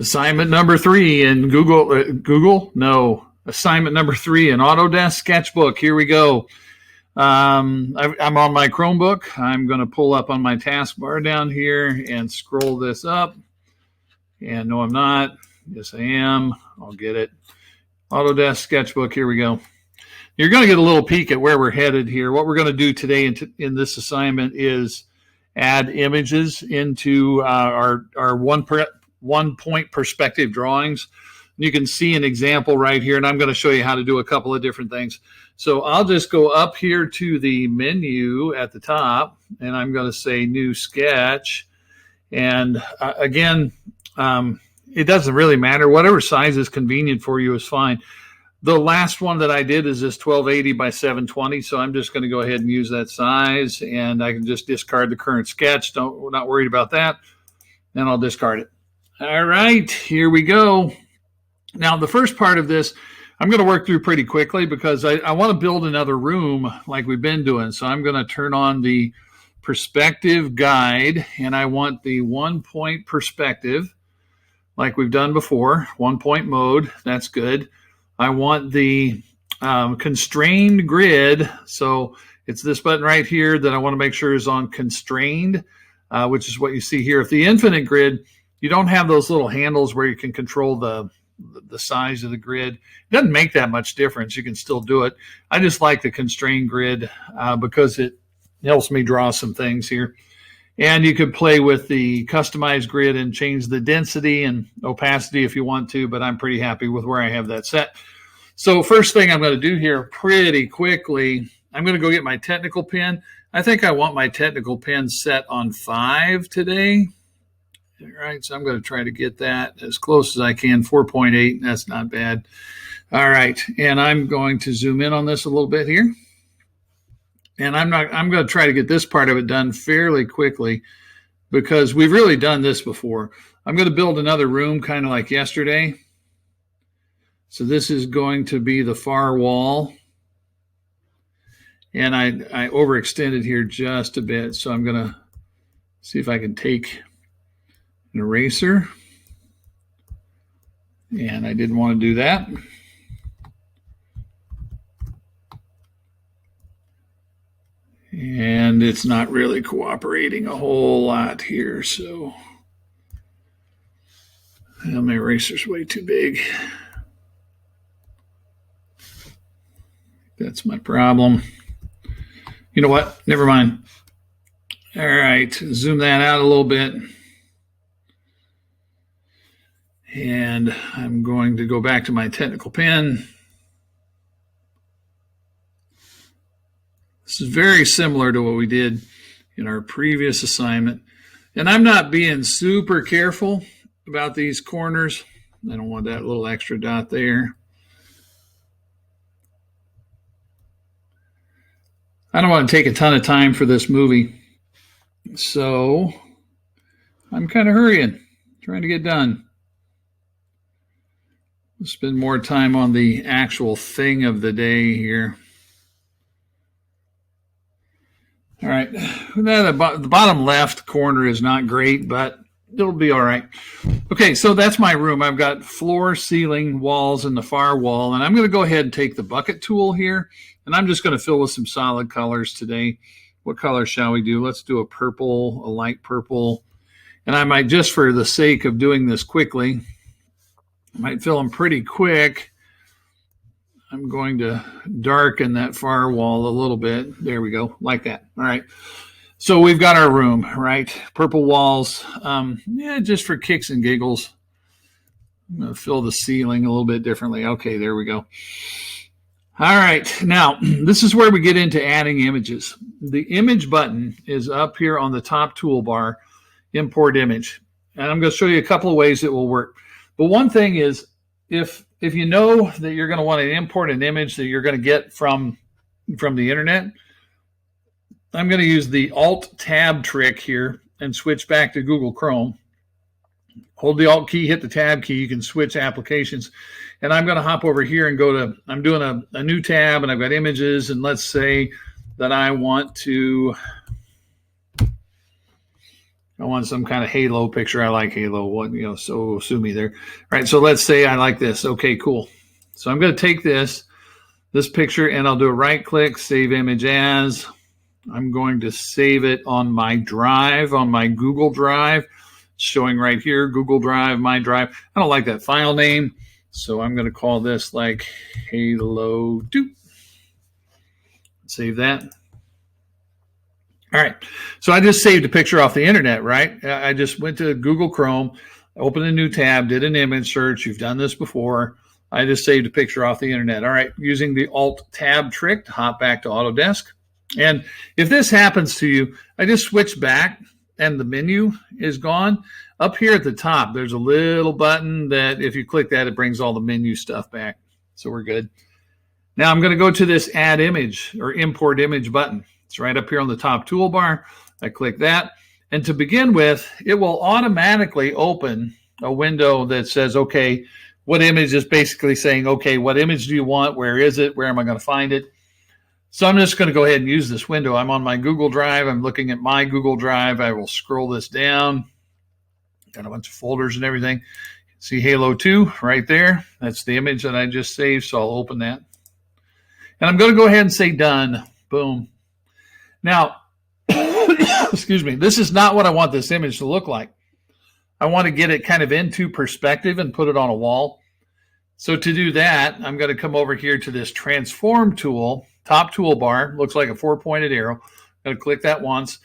Assignment number 3 in assignment number 3 in Autodesk Sketchbook. Here we go. I'm on my Chromebook. I'm going to pull up on my taskbar down here and scroll this up. And no, I'm not. Yes, I am. I'll get it. Autodesk Sketchbook. Here we go. You're going to get a little peek at where we're headed here. What we're going to do today in this assignment is add images into our one-point perspective drawings. You can see an example right here, and I'm going to show you how to do a couple of different things. So I'll just go up here to the menu at the top, and I'm going to say New Sketch. And again, it doesn't really matter. Whatever size is convenient for you is fine. The last one that I did is this 1280 by 720, so I'm just going to go ahead and use that size, and I can just discard the current sketch. We're not worried about that, and I'll discard it. All right, here we go. Now, the first part of this, I'm going to work through pretty quickly because I want to build another room like we've been doing. So I'm going to turn on the perspective guide, and I want the one-point perspective like we've done before, one-point mode. That's good. I want the constrained grid. So it's this button right here that I want to make sure is on constrained, which is what you see here. If the infinite grid, you don't have those little handles where you can control the size of the grid. It doesn't make that much difference. You can still do it. I just like the constrained grid because it helps me draw some things here. And you could play with the customized grid and change the density and opacity if you want to, but I'm pretty happy with where I have that set. So first thing I'm going to do here pretty quickly, I'm going to go get my technical pen. I think I want my technical pen set on 5 today. All right, so I'm going to try to get that as close as I can, 4.8. That's not bad. All right, and I'm going to zoom in on this a little bit here. And I'm going to try to get this part of it done fairly quickly because we've really done this before. I'm going to build another room kind of like yesterday. So this is going to be the far wall. And I overextended here just a bit, so I'm going to see if I can take an eraser, and I didn't want to do that. And it's not really cooperating a whole lot here, so my eraser's way too big. That's my problem. You know what? Never mind. All right, zoom that out a little bit. And I'm going to go back to my technical pen. This is very similar to what we did in our previous assignment. And I'm not being super careful about these corners. I don't want that little extra dot there. I don't want to take a ton of time for this movie. So I'm kind of hurrying, trying to get done. We'll spend more time on the actual thing of the day here. All right, the bottom left corner is not great, but it'll be all right. Okay, so that's my room. I've got floor, ceiling, walls, and the far wall. And I'm going to go ahead and take the bucket tool here, and I'm just going to fill with some solid colors today. What color shall we do? Let's do a purple, a light purple. And I might, just for the sake of doing this quickly, I might fill them pretty quick. I'm going to darken that far wall a little bit. There we go, like that. All right. So we've got our room, right? Purple walls. Just for kicks and giggles. I'm going to fill the ceiling a little bit differently. Okay, there we go. All right. Now, this is where we get into adding images. The image button is up here on the top toolbar, import image. And I'm going to show you a couple of ways it will work. But one thing is, if you know that you're going to want to import an image that you're going to get from the internet, I'm going to use the Alt-Tab trick here and switch back to Google Chrome. Hold the Alt key, hit the Tab key. You can switch applications. And I'm going to hop over here and go to, I'm doing a new tab, and I've got images. And let's say that I want to I want some kind of halo picture. I like halo. What, you know, so sue me there. All right, so let's say I like this. Okay, cool. So I'm going to take this picture, and I'll do a right click, save image as. I'm going to save it on my drive, on my Google Drive. It's showing right here, Google Drive, my drive. I don't like that file name, so I'm going to call this like Halo 2. Save that. All right, so I just saved a picture off the internet, right? I just went to Google Chrome, opened a new tab, did an image search. You've done this before. I just saved a picture off the internet. All right, using the Alt-Tab trick to hop back to Autodesk. And if this happens to you, I just switch back and the menu is gone. Up here at the top, there's a little button that if you click that, it brings all the menu stuff back. So we're good. Now I'm going to go to this Add Image or Import Image button. It's right up here on the top toolbar. I click that. And to begin with, it will automatically open a window that says, okay, what image is basically saying, okay, what image do you want? Where is it? Where am I going to find it? So I'm just going to go ahead and use this window. I'm on my Google Drive. I'm looking at my Google Drive. I will scroll this down. Got a bunch of folders and everything. See Halo 2 right there. That's the image that I just saved, so I'll open that. And I'm going to go ahead and say done. Boom. Now, excuse me, this is not what I want this image to look like. I want to get it kind of into perspective and put it on a wall. So to do that, I'm going to come over here to this transform tool, top toolbar, looks like a four-pointed arrow. I'm going to click that once.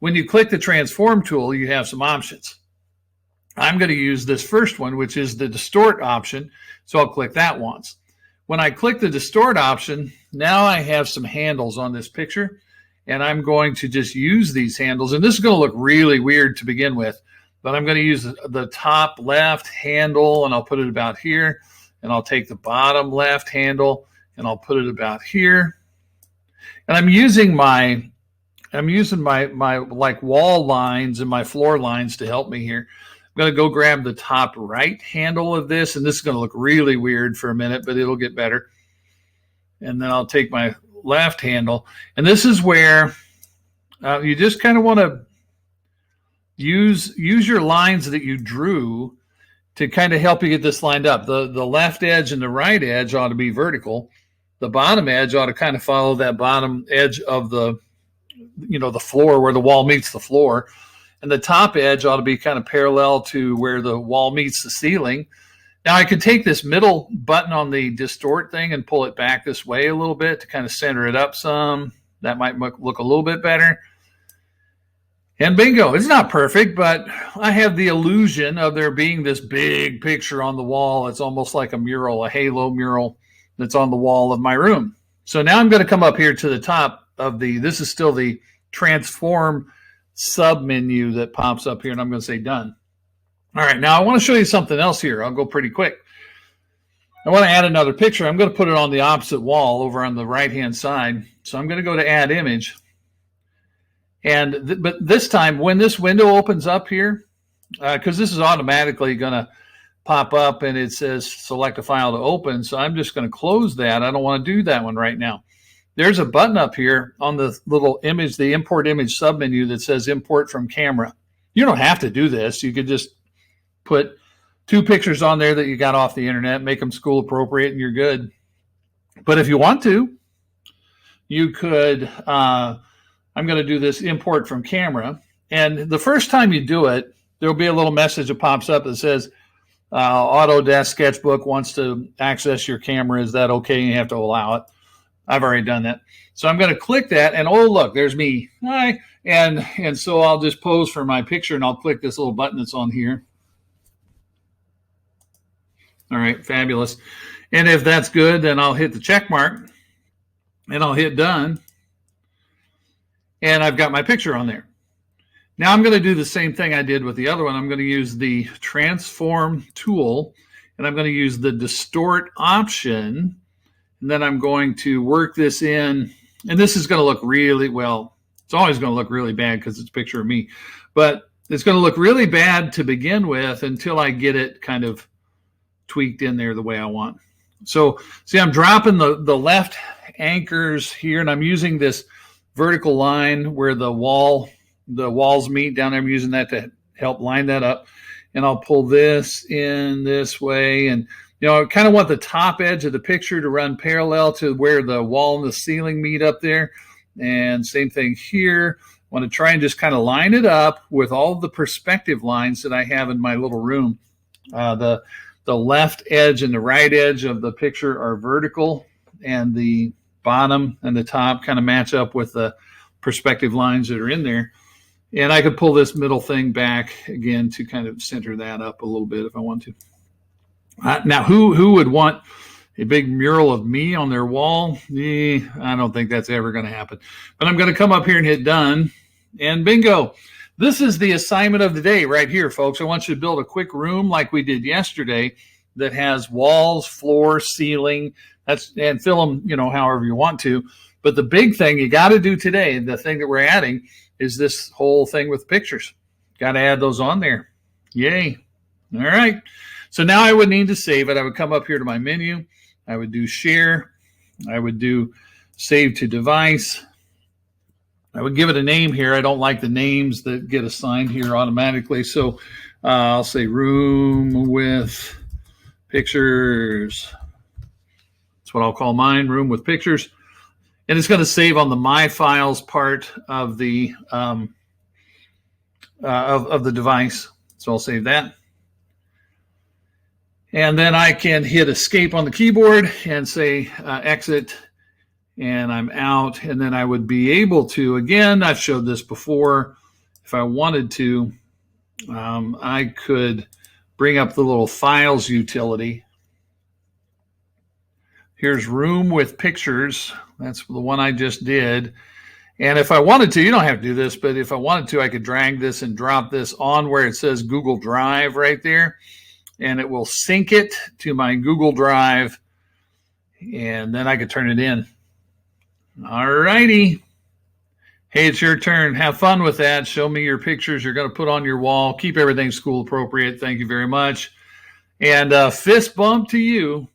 When you click the transform tool, you have some options. I'm going to use this first one, which is the distort option. So I'll click that once. When I click the distort option, now I have some handles on this picture, and I'm going to just use these handles. And this is going to look really weird to begin with, but I'm going to use the top left handle, and I'll put it about here. And I'll take the bottom left handle, and I'll put it about here. And I'm using my like wall lines and my floor lines to help me here. I'm going to go grab the top right handle of this, and this is going to look really weird for a minute, but it'll get better. And then I'll take my left handle, and this is where you just kind of want to use your lines that you drew to kind of help you get this lined up. The left edge and the right edge ought to be vertical. The bottom edge ought to kind of follow that bottom edge of the floor where the wall meets the floor. And the top edge ought to be kind of parallel to where the wall meets the ceiling. Now I could take this middle button on the distort thing and pull it back this way a little bit to kind of center it up some. That might look a little bit better. And bingo, it's not perfect, but I have the illusion of there being this big picture on the wall. It's almost like a mural, a halo mural that's on the wall of my room. So now I'm going to come up here to the top of this is still the transform sub menu that pops up here, and I'm going to say done. All right, now I want to show you something else here. I'll go pretty quick. I want to add another picture. I'm going to put it on the opposite wall over on the right-hand side. So I'm going to go to add image. But this time, when this window opens up here, because this is automatically going to pop up and it says select a file to open, so I'm just going to close that. I don't want to do that one right now. There's a button up here on the little image, the import image submenu that says import from camera. You don't have to do this. You could just put 2 pictures on there that you got off the internet, make them school appropriate, and you're good. But if you want to, you could... I'm going to do this import from camera. And the first time you do it, there'll be a little message that pops up that says, Autodesk Sketchbook wants to access your camera. Is that okay? You have to allow it. I've already done that. So I'm going to click that, and oh, look, there's me. Hi. And so I'll just pose for my picture, and I'll click this little button that's on here. All right, fabulous. And if that's good, then I'll hit the check mark, and I'll hit done. And I've got my picture on there. Now I'm going to do the same thing I did with the other one. I'm going to use the transform tool, and I'm going to use the distort option. And then I'm going to work this in. And this is going to look really, well, it's always going to look really bad because it's a picture of me. But it's going to look really bad to begin with until I get it kind of tweaked in there the way I want. So see, I'm dropping the left anchors here, and I'm using this vertical line where the wall the walls meet down there. I'm using that to help line that up. And I'll pull this in this way. And, you know, I kind of want the top edge of the picture to run parallel to where the wall and the ceiling meet up there. And same thing here. I want to try and just kind of line it up with all the perspective lines that I have in my little room. The left edge and the right edge of the picture are vertical, and the bottom and the top kind of match up with the perspective lines that are in there. And I could pull this middle thing back again to kind of center that up a little bit if I want to. Now, who would want a big mural of me on their wall? I don't think that's ever going to happen. But I'm going to come up here and hit done, and bingo. This is the assignment of the day right here, folks. I want you to build a quick room like we did yesterday that has walls, floor, ceiling, and fill them, you know, however you want to. But the big thing you got to do today, the thing that we're adding, is this whole thing with pictures. Got to add those on there. Yay. All right. So now I would need to save it. I would come up here to my menu. I would do share. I would do save to device. I would give it a name here. I don't like the names that get assigned here automatically. So I'll say room with pictures. That's what I'll call mine, room with pictures. And it's going to save on the My Files part of the of the device. So I'll save that. And then I can hit escape on the keyboard and say exit, and I'm out. And then I would be able to, again, I've showed this before, if I wanted to, I could bring up the little files utility. Here's room with pictures. That's the one I just did. And if I wanted to, you don't have to do this, but if I wanted to, I could drag this and drop this on where it says Google Drive right there. And it will sync it to my Google Drive. And then I could turn it in. All righty. Hey, it's your turn. Have fun with that. Show me your pictures you're going to put on your wall. Keep everything school appropriate. Thank you very much. And fist bump to you.